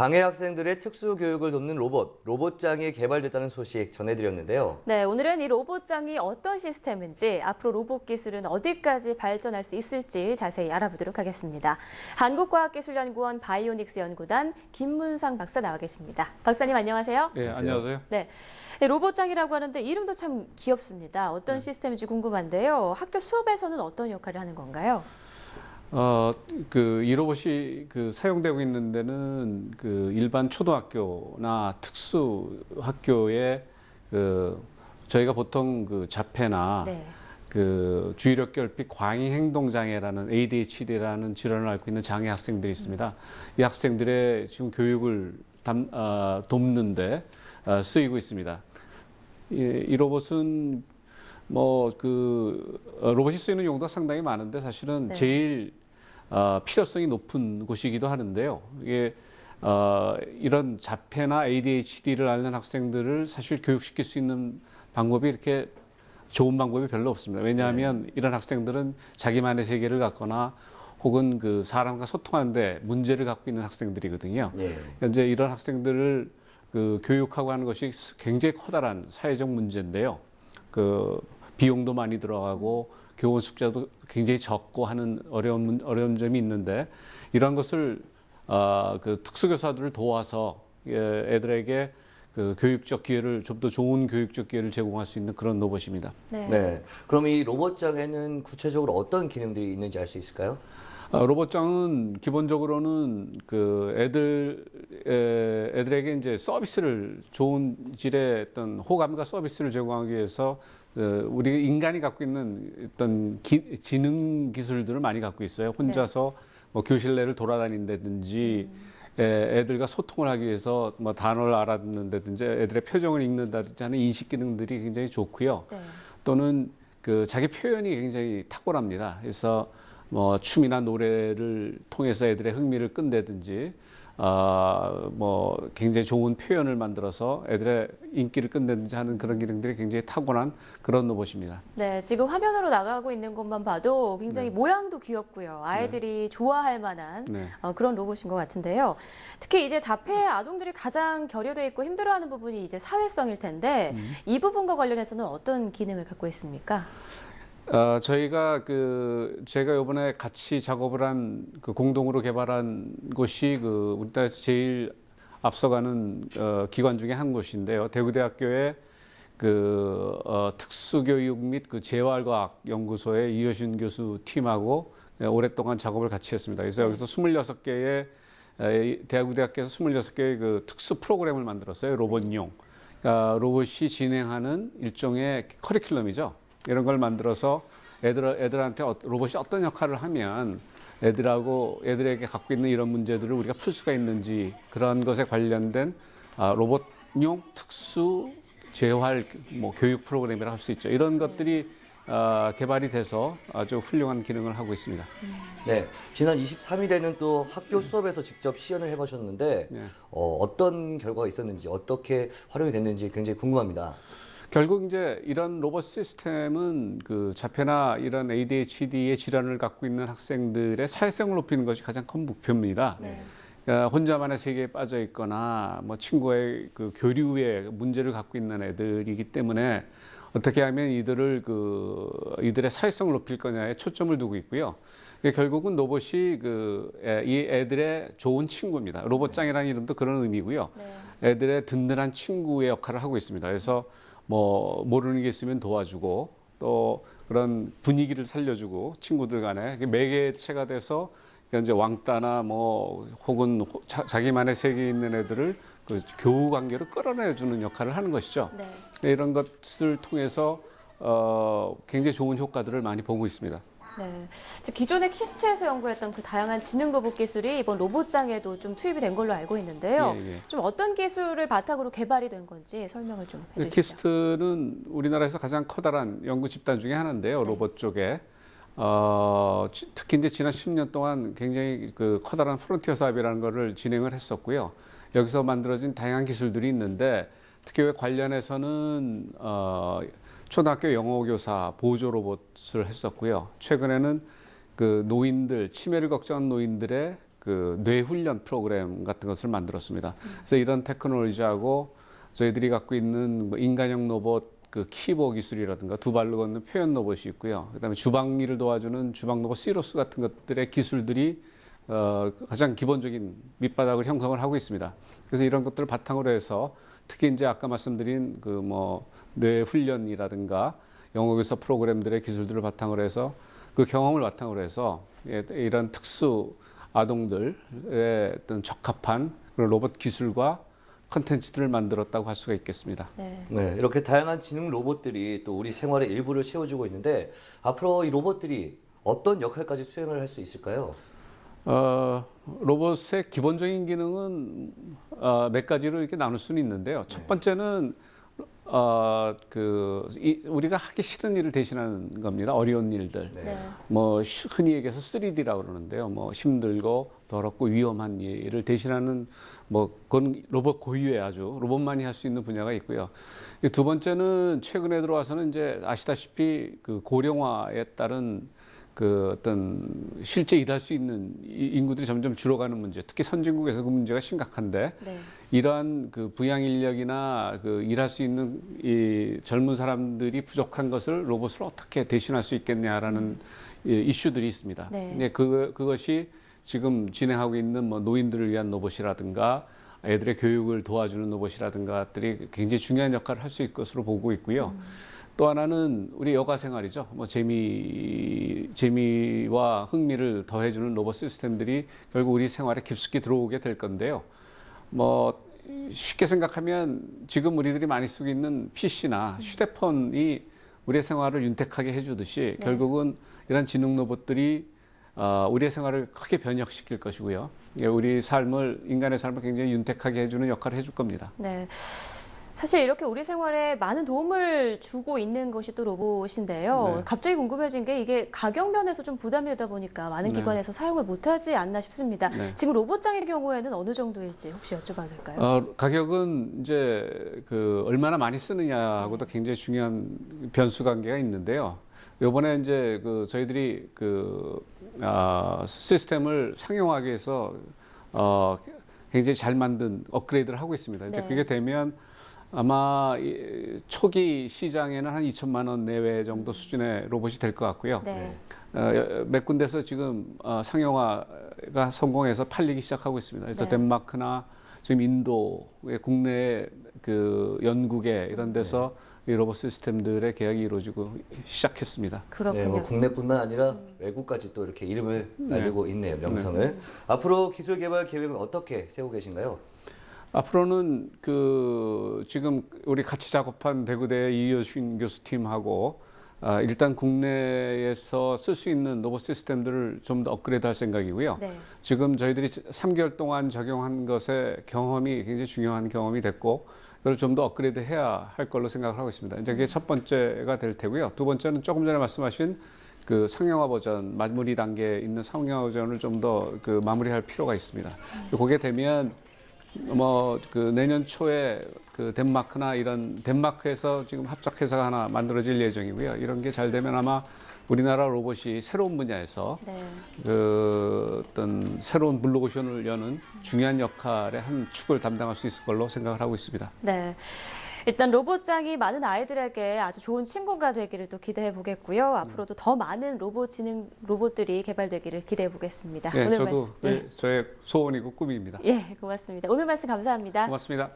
장애 학생들의 특수 교육을 돕는 로봇장이 개발됐다는 소식 전해드렸는데요. 네, 오늘은 이 로봇장이 어떤 시스템인지, 앞으로 로봇 기술은 어디까지 발전할 수 있을지 자세히 알아보도록 하겠습니다. 한국과학기술연구원 바이오닉스 연구단 김문상 박사 나와 계십니다. 박사님 안녕하세요. 네, 안녕하세요. 네, 로봇장이라고 하는데 이름도 참 귀엽습니다. 어떤 시스템인지 궁금한데요. 학교 수업에서는 어떤 역할을 하는 건가요? 이 로봇이 사용되고 있는 데는 일반 초등학교나 특수 학교에 저희가 보통 자폐나 네. 주의력 결핍 광의 행동 장애라는 ADHD라는 질환을 앓고 있는 장애 학생들이 있습니다. 이 학생들의 지금 교육을 돕는데 쓰이고 있습니다. 이 로봇은 로봇이 쓰이는 용도가 상당히 많은데 사실은 네. 제일 필요성이 높은 곳이기도 하는데요. 이게 이런 자폐나 ADHD를 앓는 학생들을 사실 교육시킬 수 있는 방법이 이렇게 좋은 방법이 별로 없습니다. 왜냐하면 이런 학생들은 자기만의 세계를 갖거나 혹은 사람과 소통하는데 문제를 갖고 있는 학생들이거든요. 현재 이런 학생들을 교육하고 하는 것이 굉장히 커다란 사회적 문제인데요. 비용도 많이 들어가고 교원 숫자도 굉장히 적고 하는 어려운 점이 있는데 이런 것을 특수교사들을 도와서 애들에게 교육적 기회를 좀 더 좋은 교육적 기회를 제공할 수 있는 그런 로봇입니다. 네. 그럼 이 로봇장에는 구체적으로 어떤 기능들이 있는지 알 수 있을까요? 로봇장은 기본적으로는 애들에게 이제 서비스를 좋은 질의 어떤 호감과 서비스를 제공하기 위해서 우리 인간이 갖고 있는 어떤 지능 기술들을 많이 갖고 있어요. 혼자서 교실 내를 돌아다닌다든지 애들과 소통을 하기 위해서 단어를 알아듣는다든지 애들의 표정을 읽는다든지 하는 인식 기능들이 굉장히 좋고요. 또는 자기 표현이 굉장히 탁월합니다. 그래서 춤이나 노래를 통해서 애들의 흥미를 끈다든지 굉장히 좋은 표현을 만들어서 애들의 인기를 끈다든지 하는 그런 기능들이 굉장히 타고난 그런 로봇입니다. 네, 지금 화면으로 나가고 있는 것만 봐도 굉장히 모양도 귀엽고요. 아이들이 좋아할 만한 그런 로봇인 것 같은데요. 특히 이제 자폐 아동들이 가장 결여되어 있고 힘들어하는 부분이 이제 사회성일 텐데 이 부분과 관련해서는 어떤 기능을 갖고 있습니까? 제가 이번에 같이 작업을 한 공동으로 개발한 곳이 우리나라에서 제일 앞서가는 기관 중에 한 곳인데요. 대구대학교의 특수교육 및 재활과학 연구소의 이효신 교수 팀하고 오랫동안 작업을 같이 했습니다. 그래서 여기서 26개의 대구대학교에서 26개의 특수 프로그램을 만들었어요. 로봇용. 로봇이 진행하는 일종의 커리큘럼이죠. 이런 걸 만들어서 애들한테 로봇이 어떤 역할을 하면 애들에게 갖고 있는 이런 문제들을 우리가 풀 수가 있는지 그런 것에 관련된 로봇용 특수 재활 교육 프로그램이라고 할 수 있죠. 이런 것들이 개발이 돼서 아주 훌륭한 기능을 하고 있습니다. 네, 지난 23일에는 또 학교 수업에서 직접 시연을 해보셨는데 어떤 결과가 있었는지 어떻게 활용이 됐는지 굉장히 궁금합니다. 결국 이제 이런 로봇 시스템은 자폐나 이런 ADHD의 질환을 갖고 있는 학생들의 사회성을 높이는 것이 가장 큰 목표입니다. 그러니까 혼자만의 세계에 빠져 있거나 친구의 교류에 문제를 갖고 있는 애들이기 때문에 어떻게 하면 이들의 사회성을 높일 거냐에 초점을 두고 있고요. 결국은 로봇이 이 애들의 좋은 친구입니다. 로봇장이라는 이름도 그런 의미고요. 애들의 든든한 친구의 역할을 하고 있습니다. 그래서 모르는 게 있으면 도와주고 또 그런 분위기를 살려주고 친구들 간에 매개체가 돼서 이제 왕따나 혹은 자기만의 세계에 있는 애들을 교우 관계로 끌어내주는 역할을 하는 것이죠. 이런 것을 통해서 굉장히 좋은 효과들을 많이 보고 있습니다. 네, 기존의 키스트에서 연구했던 다양한 지능 로봇 기술이 이번 로봇장에도 좀 투입이 된 걸로 알고 있는데요. 좀 어떤 기술을 바탕으로 개발이 된 건지 설명을 좀 해주시죠. 키스트는 우리나라에서 가장 커다란 연구 집단 중에 하나인데요. 로봇 쪽에. 특히 이제 지난 10년 동안 굉장히 커다란 프론티어 사업이라는 것을 진행을 했었고요. 여기서 만들어진 다양한 기술들이 있는데 특히 관련해서는 초등학교 영어교사 보조 로봇을 했었고요. 최근에는 노인들, 치매를 걱정하는 노인들의 그 뇌훈련 프로그램 같은 것을 만들었습니다. 그래서 이런 테크놀로지하고 저희들이 갖고 있는 뭐 인간형 로봇 그 키보 기술이라든가 두 발로 걷는 표현 로봇이 있고요. 그다음에 주방 일을 도와주는 주방 로봇 시로스 같은 것들의 기술들이 가장 기본적인 밑바닥을 형성을 하고 있습니다. 그래서 이런 것들을 바탕으로 해서 특히 이제 아까 말씀드린 그 뭐 뇌 훈련이라든가 영어교사 프로그램들의 기술들을 바탕으로 해서 그 경험을 바탕으로 해서 이런 특수 아동들의 어떤 적합한 그런 로봇 기술과 컨텐츠들을 만들었다고 할 수가 있겠습니다. 네. 네, 이렇게 다양한 지능 로봇들이 또 우리 생활의 일부를 채워주고 있는데 앞으로 이 로봇들이 어떤 역할까지 수행을 할 수 있을까요? 로봇의 기본적인 기능은 몇 가지로 이렇게 나눌 수는 있는데요. 첫 번째는 우리가 하기 싫은 일을 대신하는 겁니다. 어려운 일들. 네. 네. 뭐 흔히 얘기해서 3D라고 그러는데요. 뭐 힘들고 더럽고 위험한 일을 대신하는 뭐 그건 로봇 고유의 아주 로봇만이 할 수 있는 분야가 있고요. 두 번째는 최근에 들어와서는 이제 아시다시피 그 고령화에 따른 그 어떤 실제 일할 수 있는 인구들이 점점 줄어가는 문제, 특히 선진국에서 그 문제가 심각한데 네. 이러한 그 부양 인력이나 그 일할 수 있는 이 젊은 사람들이 부족한 것을 로봇으로 어떻게 대신할 수 있겠냐라는 이슈들이 있습니다. 네. 네, 그것이 지금 진행하고 있는 뭐 노인들을 위한 로봇이라든가 애들의 교육을 도와주는 로봇이라든가들이 굉장히 중요한 역할을 할 수 있을 것으로 보고 있고요. 또 하나는 우리 여가 생활이죠. 뭐 재미와 흥미를 더해주는 로봇 시스템들이 결국 우리 생활에 깊숙이 들어오게 될 건데요. 뭐 쉽게 생각하면 지금 우리들이 많이 쓰고 있는 PC나 휴대폰이 우리의 생활을 윤택하게 해주듯이 네. 결국은 이런 지능 로봇들이 우리의 생활을 크게 변혁시킬 것이고요. 우리 삶을 인간의 삶을 굉장히 윤택하게 해주는 역할을 해줄 겁니다. 네. 사실 이렇게 우리 생활에 많은 도움을 주고 있는 것이 또 로봇인데요. 네. 갑자기 궁금해진 게 이게 가격 면에서 좀 부담이 되다 보니까 많은 네. 기관에서 사용을 못하지 않나 싶습니다. 네. 지금 로봇장의 경우에는 어느 정도일지 혹시 여쭤봐도 될까요? 가격은 이제 그 얼마나 많이 쓰느냐하고도 굉장히 중요한 변수 관계가 있는데요. 요번에 이제 그 저희들이 그 시스템을 상용하기 위해서 굉장히 잘 만든 업그레이드를 하고 있습니다. 이제 네. 그게 되면 아마 초기 시장에는 한 2천만 원 내외 정도 수준의 로봇이 될 것 같고요. 네. 몇 군데서 지금 상용화가 성공해서 팔리기 시작하고 있습니다. 그래서 네. 덴마크나 지금 인도의 국내 그 연구계 이런 데서 이 로봇 시스템들의 계약이 이루어지고 시작했습니다. 그렇군요. 네, 뭐 국내뿐만 아니라 외국까지 또 이렇게 이름을 알리고 있네요, 명성을. 앞으로 기술 개발 계획은 어떻게 세우고 계신가요? 앞으로는 그 지금 우리 같이 작업한 대구대 이효신 교수팀하고 일단 국내에서 쓸 수 있는 로봇 시스템들을 좀 더 업그레이드할 생각이고요. 네. 지금 저희들이 3개월 동안 적용한 것의 경험이 굉장히 중요한 경험이 됐고 그걸 좀 더 업그레이드해야 할 걸로 생각을 하고 있습니다. 이제 그게 첫 번째가 될 테고요. 두 번째는 조금 전에 말씀하신 그 상용화 버전 마무리 단계에 있는 상용화 버전을 좀 더 그 마무리할 필요가 있습니다. 그게 되면 뭐 그 내년 초에 그 덴마크나 이런 덴마크에서 지금 합작 회사가 하나 만들어질 예정이고요. 이런 게 잘 되면 아마 우리나라 로봇이 새로운 분야에서 네. 그 어떤 새로운 블루오션을 여는 중요한 역할의 한 축을 담당할 수 있을 걸로 생각을 하고 있습니다. 네. 일단 로봇장이 많은 아이들에게 아주 좋은 친구가 되기를 또 기대해 보겠고요. 앞으로도 더 많은 로봇들이 개발되기를 기대해 보겠습니다. 네, 오늘 저도 말씀, 저의 소원이고 꿈입니다. 예, 고맙습니다. 오늘 말씀 감사합니다. 고맙습니다.